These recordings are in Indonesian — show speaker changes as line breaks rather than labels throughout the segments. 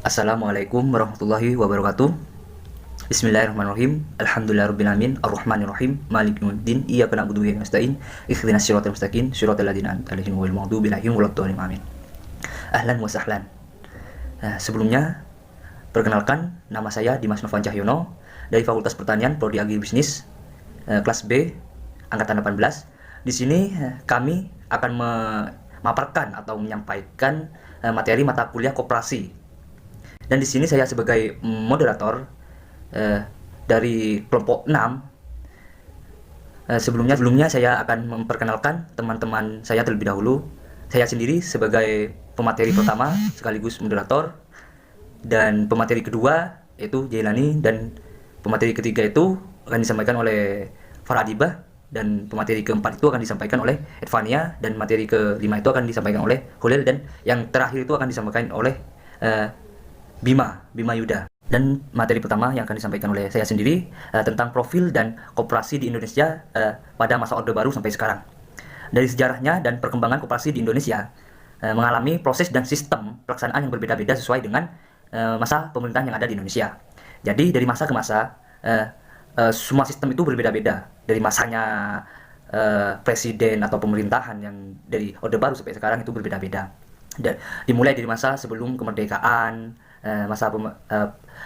Assalamualaikum warahmatullahi wabarakatuh. Bismillahirrahmanirrahim. Alhamdulillahirabbil arrahmanirrahim, maliki yaumiddin, iyyaka na'budu wa iyyaka nasta'in, ihdinas siratal mustaqim, siratal ladzina an'amta 'alaihim ghairil maghdubi 'alaihim waladdallin. Amin. Ahlan wa sahlan. Sebelumnya perkenalkan, nama saya Dimas Novan Cahyono dari Fakultas Pertanian Prodi Agribisnis kelas B angkatan 18. Di sini kami akan memaparkan atau menyampaikan materi mata kuliah koperasi. Dan di sini saya sebagai moderator dari kelompok 6. Sebelumnya saya akan memperkenalkan teman-teman saya terlebih dahulu. Saya sendiri sebagai pemateri pertama sekaligus moderator, dan pemateri kedua yaitu Jailani, dan pemateri ketiga itu akan disampaikan oleh Faradibah, dan pemateri keempat itu akan disampaikan oleh Edvania, dan materi kelima itu akan disampaikan oleh Holil, dan yang terakhir itu akan disampaikan oleh Bima Yuda. Dan materi pertama yang akan disampaikan oleh saya sendiri tentang profil dan koperasi di Indonesia pada masa Orde Baru sampai sekarang. Dari sejarahnya dan perkembangan koperasi di Indonesia mengalami proses dan sistem pelaksanaan yang berbeda-beda sesuai dengan masa pemerintahan yang ada di Indonesia. Jadi dari masa ke masa semua sistem itu berbeda-beda. Dari masanya presiden atau pemerintahan yang dari Orde Baru sampai sekarang itu berbeda-beda. Dimulai dari masa sebelum kemerdekaan, masa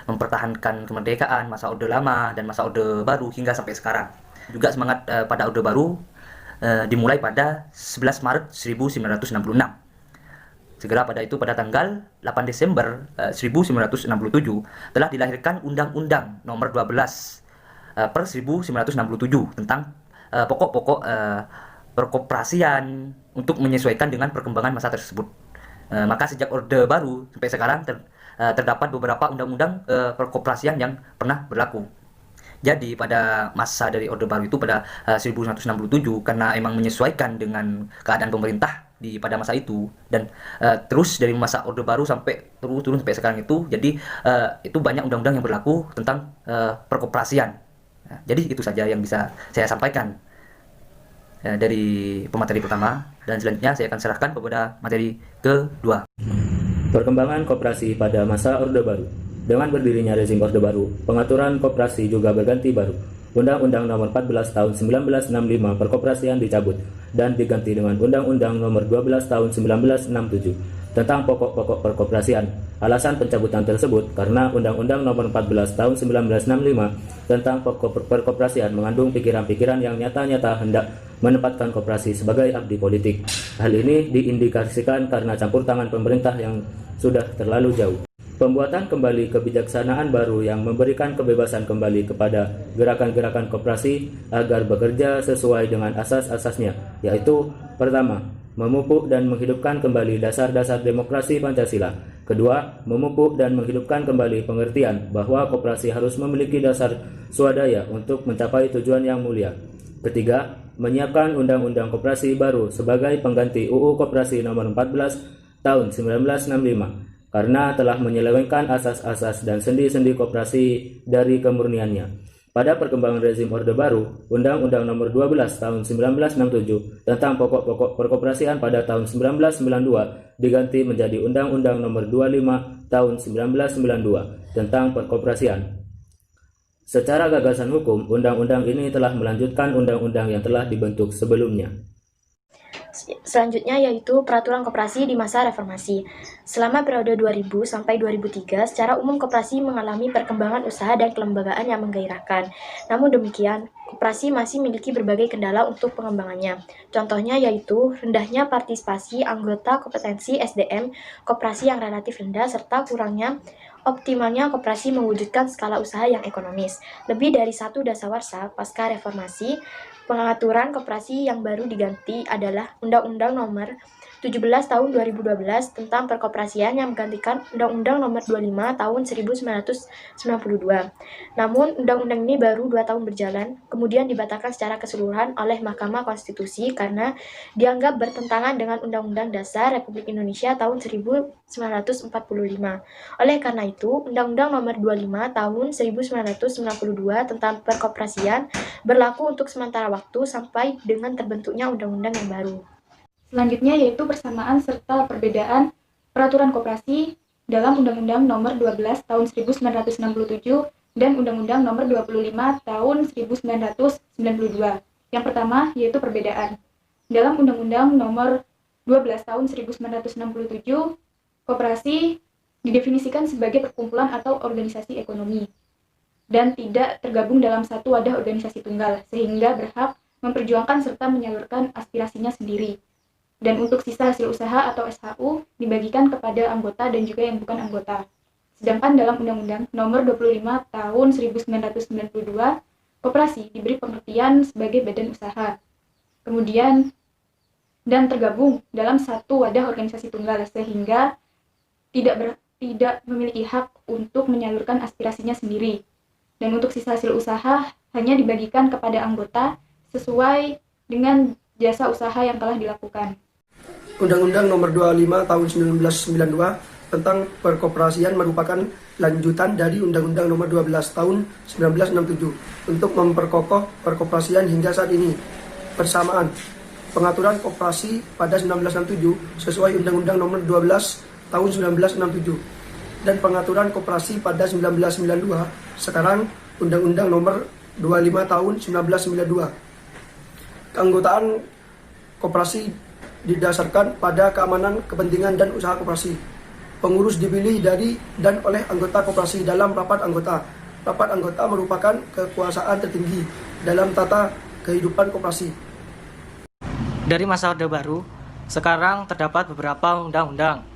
mempertahankan kemerdekaan, masa Orde Lama, dan masa Orde Baru hingga sampai sekarang. Juga semangat pada Orde Baru dimulai pada 11 Maret 1966. Segera pada tanggal 8 Desember 1967 telah dilahirkan Undang-Undang Nomor 12 per 1967 tentang pokok-pokok perkoperasian untuk menyesuaikan dengan perkembangan masa tersebut. Maka sejak Orde Baru sampai sekarang terdapat beberapa undang-undang perkoperasian yang pernah berlaku. Jadi pada masa dari Orde Baru itu pada 1967, karena emang menyesuaikan dengan keadaan pemerintah pada masa itu, dan terus dari masa Orde Baru sampai turun sampai sekarang itu, jadi itu banyak undang-undang yang berlaku tentang perkoperasian. Jadi itu saja yang bisa saya sampaikan dari pemateri pertama, dan selanjutnya saya akan serahkan kepada materi kedua.
Perkembangan koperasi pada masa Orde Baru. Dengan berdirinya rezim Orde Baru, pengaturan koperasi juga berganti baru. Undang-Undang Nomor 14 Tahun 1965 perkoperasian dicabut dan diganti dengan Undang-Undang Nomor 12 Tahun 1967 tentang pokok-pokok perkoperasian. Alasan pencabutan tersebut karena Undang-Undang Nomor 14 Tahun 1965 tentang pokok perkoperasian mengandung pikiran-pikiran yang nyata-nyata hendak menempatkan koperasi sebagai abdi politik. Hal ini diindikasikan karena campur tangan pemerintah yang sudah terlalu jauh. Pembuatan kembali kebijaksanaan baru yang memberikan kebebasan kembali kepada gerakan-gerakan koperasi agar bekerja sesuai dengan asas-asasnya, yaitu pertama, memupuk dan menghidupkan kembali dasar-dasar demokrasi Pancasila. Kedua, memupuk dan menghidupkan kembali pengertian bahwa koperasi harus memiliki dasar swadaya untuk mencapai tujuan yang mulia. Ketiga, menyiapkan Undang-Undang Koperasi baru sebagai pengganti UU Koperasi Nomor 14 Tahun 1965 karena telah menyelewengkan asas-asas dan sendi-sendi koperasi dari kemurniannya. Pada perkembangan rezim Orde Baru, Undang-Undang Nomor 12 Tahun 1967 tentang pokok-pokok perkoperasian pada tahun 1992 diganti menjadi Undang-Undang Nomor 25 Tahun 1992 tentang perkoperasian. Secara gagasan hukum, undang-undang ini telah melanjutkan undang-undang yang telah dibentuk sebelumnya.
Selanjutnya yaitu peraturan koperasi di masa reformasi. Selama periode 2000 sampai 2003, secara umum koperasi mengalami perkembangan usaha dan kelembagaan yang menggairahkan. Namun demikian, koperasi masih memiliki berbagai kendala untuk pengembangannya. Contohnya yaitu rendahnya partisipasi anggota, kompetensi SDM koperasi yang relatif rendah, serta kurangnya optimalnya koperasi mewujudkan skala usaha yang ekonomis. Lebih dari satu dasawarsa pasca reformasi, pengaturan koperasi yang baru diganti adalah Undang-Undang Nomor 17 Tahun 2012 tentang perkoperasian yang menggantikan Undang-Undang Nomor 25 Tahun 1992. Namun, undang-undang ini baru 2 tahun berjalan, kemudian dibatalkan secara keseluruhan oleh Mahkamah Konstitusi karena dianggap bertentangan dengan Undang-Undang Dasar Republik Indonesia tahun 1945. Oleh karena itu, Undang-Undang Nomor 25 Tahun 1992 tentang perkoperasian berlaku untuk sementara waktu sampai dengan terbentuknya undang-undang yang baru.
Selanjutnya yaitu persamaan serta perbedaan peraturan koperasi dalam Undang-Undang Nomor 12 Tahun 1967 dan Undang-Undang Nomor 25 Tahun 1992. Yang pertama yaitu perbedaan. Dalam Undang-Undang Nomor 12 Tahun 1967, koperasi didefinisikan sebagai perkumpulan atau organisasi ekonomi dan tidak tergabung dalam satu wadah organisasi tunggal, sehingga berhak memperjuangkan serta menyalurkan aspirasinya sendiri. Dan untuk sisa hasil usaha atau SHU dibagikan kepada anggota dan juga yang bukan anggota. Sedangkan dalam Undang-Undang Nomor 25 Tahun 1992, koperasi diberi pengertian sebagai badan usaha. Kemudian dan tergabung dalam satu wadah organisasi tunggal, sehingga tidak memiliki hak untuk menyalurkan aspirasinya sendiri. Dan untuk sisa hasil usaha hanya dibagikan kepada anggota sesuai dengan jasa usaha yang telah dilakukan.
Undang-Undang Nomor 25 Tahun 1992 tentang perkoperasian merupakan lanjutan dari Undang-Undang Nomor 12 Tahun 1967 untuk memperkokoh perkoperasian hingga saat ini. Bersamaan, pengaturan koperasi pada 1967 sesuai Undang-Undang Nomor 12 Tahun 1967 dan pengaturan koperasi pada 1992, sekarang Undang-Undang Nomor 25 Tahun 1992. Keanggotaan koperasi didasarkan pada keamanan, kepentingan, dan usaha koperasi. Pengurus dipilih dari dan oleh anggota koperasi dalam rapat anggota. Rapat anggota merupakan kekuasaan tertinggi dalam tata kehidupan koperasi.
Dari masa Orde Baru, sekarang terdapat beberapa undang-undang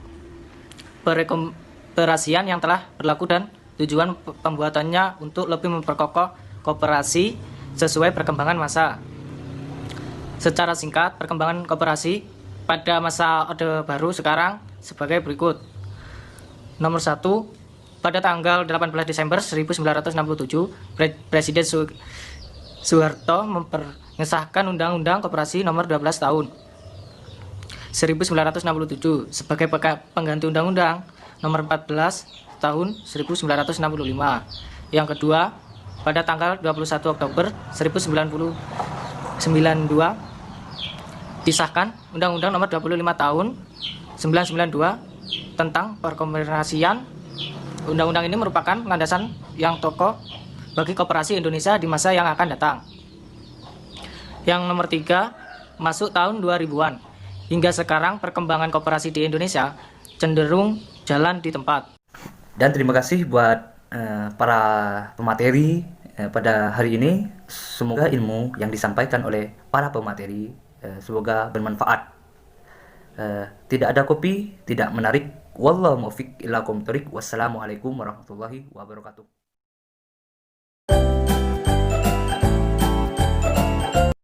perkoperasian yang telah berlaku dan tujuan pembuatannya untuk lebih memperkokoh koperasi sesuai perkembangan masa. Secara singkat, perkembangan koperasi pada masa Orde Baru sekarang sebagai berikut. Nomor 1, pada tanggal 18 Desember 1967, Presiden Soeharto mengesahkan Undang-Undang Koperasi Nomor 12 Tahun 1967 sebagai pengganti Undang-Undang Nomor 14 Tahun 1965. Yang kedua, pada tanggal 21 Oktober 1992 disahkan Undang-Undang Nomor 25 Tahun 1992 tentang perkoperasian. Undang-undang ini merupakan landasan yang kokoh bagi koperasi Indonesia di masa yang akan datang. Yang nomor 3, masuk tahun 2000-an. Hingga sekarang perkembangan koperasi di Indonesia cenderung jalan di tempat.
Dan terima kasih buat para pemateri pada hari ini. Semoga ilmu yang disampaikan oleh para pemateri semoga bermanfaat. Tidak ada kopi, tidak menarik. Wallahu muwaffiq ila aqwamit thoriq. Wassalamualaikum warahmatullahi wabarakatuh.